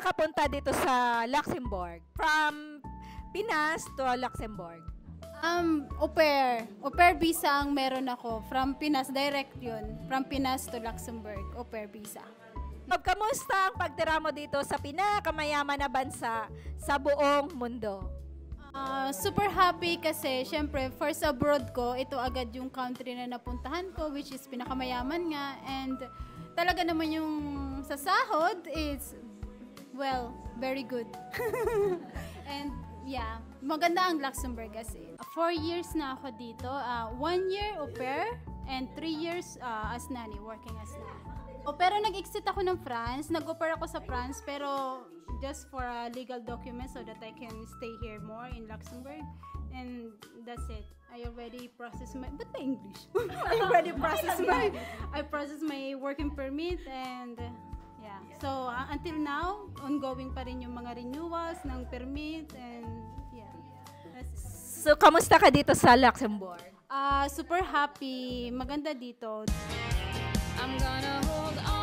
nakapunta dito sa Luxembourg? From Pinas to Luxembourg? Au pair. Au pair visa ang meron ako. From Pinas, direct yun. From Pinas to Luxembourg, au pair visa. Kamusta ang pagtira mo dito sa pinakamayaman na bansa sa buong mundo? Super happy kasi syempre first abroad ko, ito agad yung country na napuntahan ko, which is pinakamayaman nga, and talaga naman yung sa sahod is, well, very good. And yeah, maganda ang Luxembourg kasi. 4 years na ako dito, 1 year au pair and 3 years as nanny, working as nanny. Pero nag-exit ako ng France, nag-au-pair ako sa France, pero just for a legal document so that I can stay here more in Luxembourg. And that's it. I already processed my, but my English. I already processed my working permit, and yeah. So until now, ongoing pa rin yung mga renewals ng permit, and yeah. So, kamusta ka dito sa Luxembourg? Super happy. Maganda dito. I'm gonna hold on.